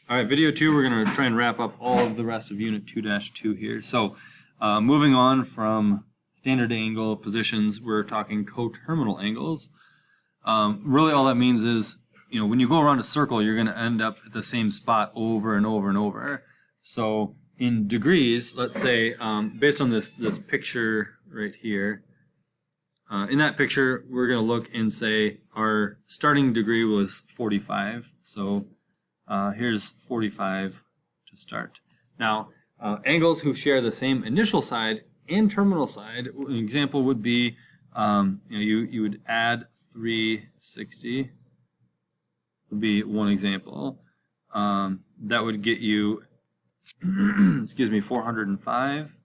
All right, video 2, we're going to try and wrap up all of the rest of Unit 2-2 here. So moving on from standard angle positions, we're talking coterminal angles. Really all that means is, when you go around a circle, you're going to end up at the same spot over and over and over. So in degrees, let's say, based on this picture right here, in that picture, we're going to look and say our starting degree was 45. So here's 45 to start. Now, angles who share the same initial side and terminal side, an example would be, you would add 360, would be one example. That would get you, excuse me, 405.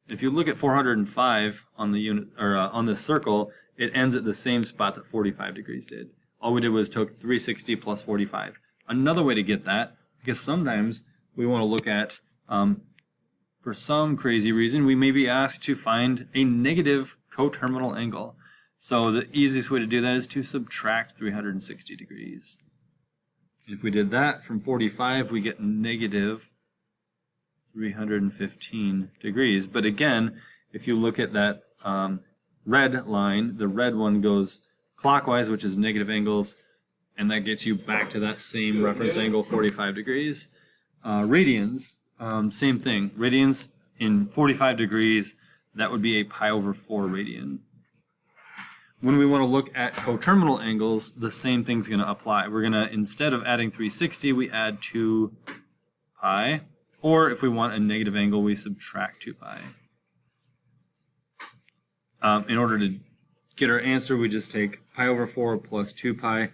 If you look at 405 on the unit, or on the circle, it ends at the same spot that 45 degrees did. All we did was took 360 plus 45. Another way to get that, because sometimes we want to look at, for some crazy reason, we may be asked to find a negative coterminal angle. So the easiest way to do that is to subtract 360 degrees. If we did that from 45, we get negative 315 degrees. But again, if you look at that red line, the red one goes clockwise, which is negative angles, and that gets you back to that same reference angle, 45 degrees. Radians, same thing. Radians in 45 degrees, that would be a pi over 4 radian. When we want to look at coterminal angles, the same thing's going to apply. We're going to, instead of adding 360, we add 2 pi. Or if we want a negative angle, we subtract 2 pi. In order to get our answer, we just take pi over 4 plus 2 pi.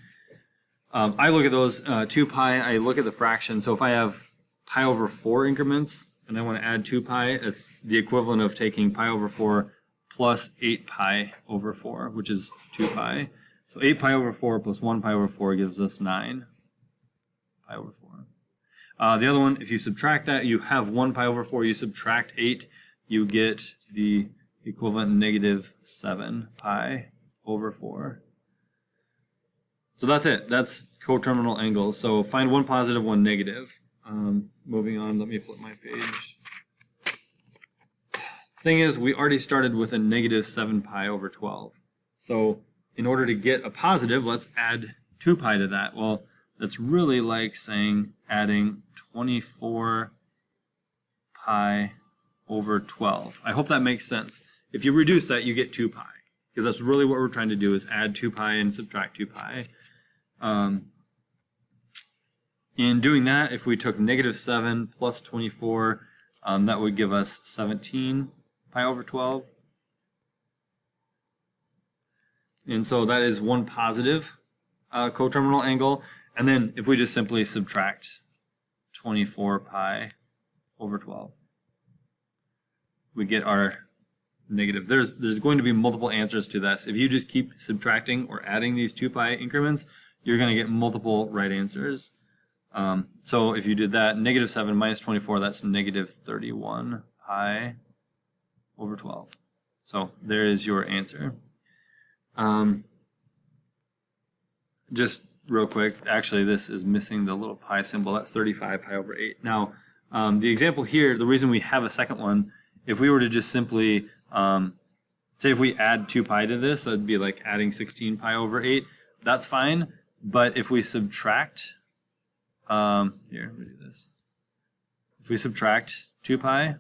I look at those 2 pi, I look at the fraction. So if I have pi over 4 increments and I want to add 2 pi, it's the equivalent of taking pi over 4 plus 8 pi over 4, which is 2 pi. So 8 pi over 4 plus 1 pi over 4 gives us 9 pi over 4. The other one, if you subtract that, you have 1 pi over 4, you subtract 8, you get the equivalent negative 7 pi over 4. So that's it. That's coterminal angles. So find one positive, one negative. Moving on, let me flip my page. Thing is, we already started with a negative 7 pi over 12. So in order to get a positive, let's add 2 pi to that. Well, that's really like saying adding 24 pi over 12. I hope that makes sense. If you reduce that, you get 2 pi, because that's really what we're trying to do, is add 2 pi and subtract 2 pi. In doing that, if we took negative 7 plus 24, that would give us 17 pi over 12. And so that is one positive coterminal angle. And then if we just simply subtract 24 pi over 12, we get our negative. There's going to be multiple answers to this. If you just keep subtracting or adding these 2 pi increments, you're going to get multiple right answers. So if you did that, negative 7 minus 24, that's negative 31 pi over 12. So there is your answer. Just real quick, actually this is missing the little pi symbol. That's 35 pi over 8. Now, the example here, the reason we have a second one, if we were to just simply, say if we add 2 pi to this, that'd be like adding 16 pi over 8. That's fine. But if we subtract, here, let me do this. If we subtract 2 pi,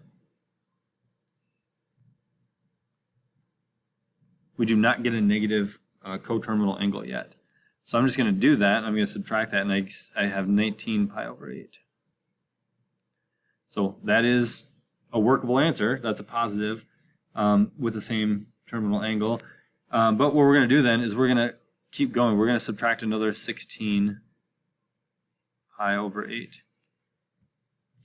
we do not get a negative coterminal angle yet. So I'm just going to do that. I'm going to subtract that, and I have 19 pi over 8. So that is a workable answer. That's a positive with the same terminal angle. But what we're going to do then is we're going to keep going. We're going to subtract another 16 pi over 8.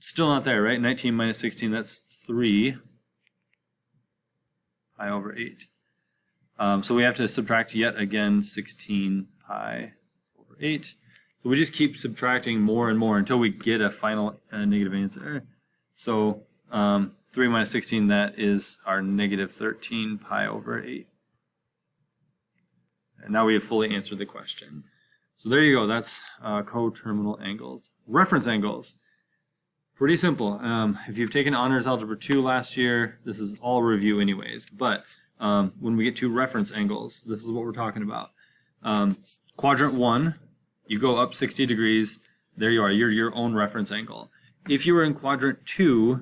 Still not there, right? 19 minus 16, that's 3 pi over 8. So we have to subtract yet again 16 pi over 8. So we just keep subtracting more and more until we get a final negative answer. So 3 minus 16, that is our negative 13 pi over 8. And now we have fully answered the question. So there you go. That's coterminal angles. Reference angles. Pretty simple. If you've taken Honors Algebra 2 last year, this is all review anyways. But when we get to reference angles, this is what we're talking about. Quadrant 1, you go up 60 degrees. There you are. You're your own reference angle. If you were in Quadrant 2,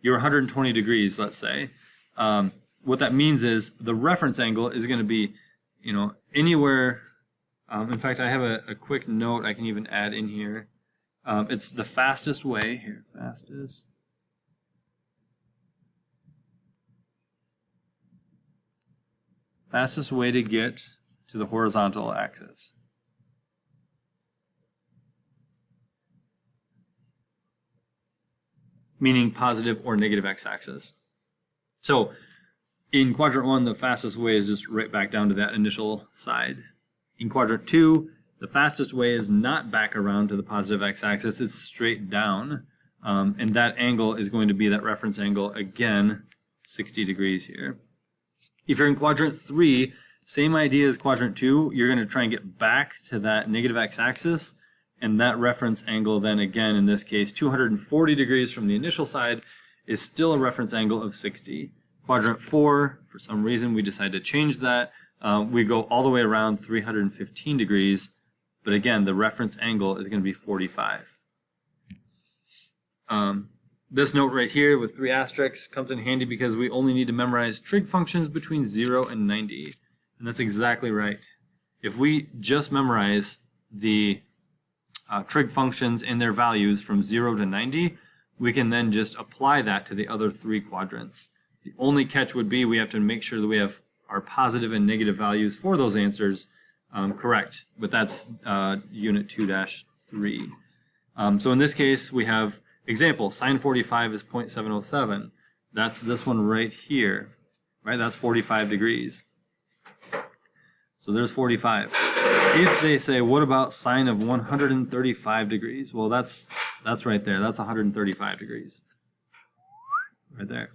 you're 120 degrees, let's say. What that means is the reference angle is going to be, anywhere. In fact, I have a quick note I can even add in here. It's the fastest way here. Fastest way to get to the horizontal axis. Meaning positive or negative x-axis. So in Quadrant 1, the fastest way is just right back down to that initial side. In Quadrant 2, the fastest way is not back around to the positive x-axis, it's straight down. And that angle is going to be that reference angle, again, 60 degrees here. If you're in Quadrant 3, same idea as Quadrant 2, you're going to try and get back to that negative x-axis, and that reference angle then, again, in this case, 240 degrees from the initial side, is still a reference angle of 60. Quadrant 4, for some reason, we decide to change that. We go all the way around 315 degrees, but again, the reference angle is going to be 45. This note right here with 3 asterisks comes in handy because we only need to memorize trig functions between 0 and 90. And that's exactly right. If we just memorize the trig functions and their values from 0 to 90, we can then just apply that to the other 3 quadrants. The only catch would be we have to make sure that we have our positive and negative values for those answers correct, but that's Unit 2-3. So in this case, we have example, sine 45 is 0.707. That's this one right here, right? That's 45 degrees. So there's 45. If they say, what about sine of 135 degrees? Well, that's right there. That's 135 degrees. Right there.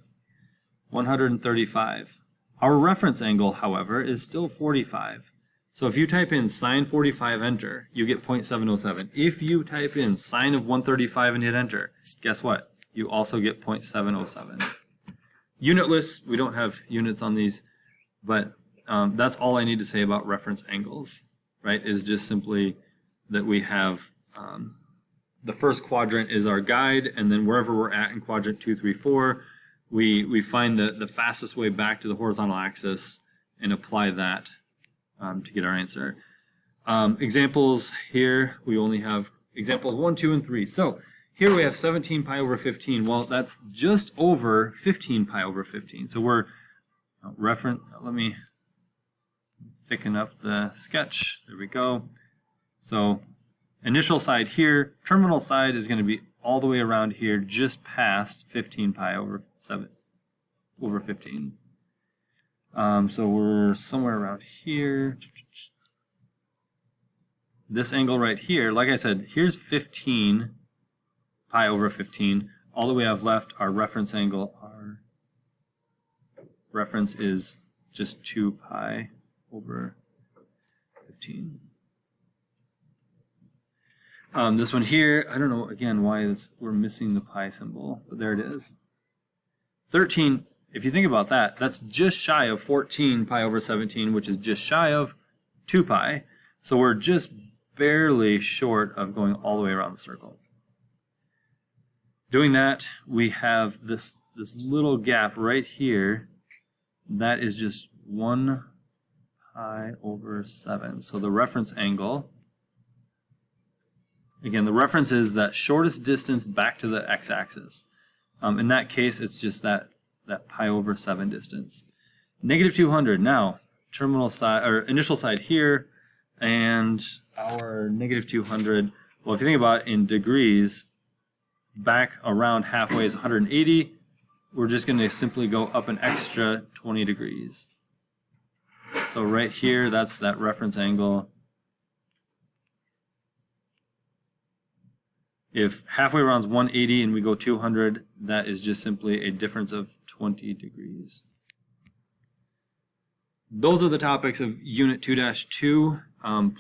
135. Our reference angle, however, is still 45. So if you type in sine 45, enter, you get 0.707. If you type in sine of 135 and hit enter, guess what? You also get 0.707. Unitless, we don't have units on these, but that's all I need to say about reference angles, right? Is just simply that we have the first quadrant is our guide, and then wherever we're at in quadrant 2, 3, 4, we find the fastest way back to the horizontal axis and apply that to get our answer. Examples here, we only have examples 1, 2, and 3. So here we have 17 pi over 15. Well, that's just over 15 pi over 15. So we're let me thicken up the sketch. There we go. So initial side here, terminal side is going to be all the way around here, just past 15 pi over 15. So we're somewhere around here. This angle right here, like I said, here's 15 pi over 15. All that we have left, our reference angle, our reference is just 2 pi over 15. This one here, I don't know, again, why we're missing the pi symbol, but there it is. 13, if you think about that, that's just shy of 14 pi over 17, which is just shy of 2 pi. So we're just barely short of going all the way around the circle. Doing that, we have this little gap right here. That is just 1 pi over 7. So the reference angle, again, the reference is that shortest distance back to the x-axis. In that case, it's just that pi over 7 distance. Negative 200. Now, terminal side or initial side here, and our negative 200. Well, if you think about it in degrees, back around halfway is 180. We're just going to simply go up an extra 20 degrees. So right here, that's that reference angle. If halfway around is 180 and we go 200, that is just simply a difference of 20 degrees. those are the topics of Unit 2-2.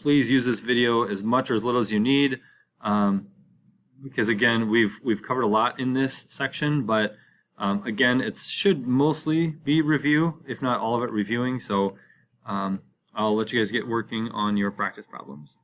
Please use this video as much or as little as you need, because again, we've covered a lot in this section, but again, it should mostly be review, if not all of it reviewing. So I'll let you guys get working on your practice problems.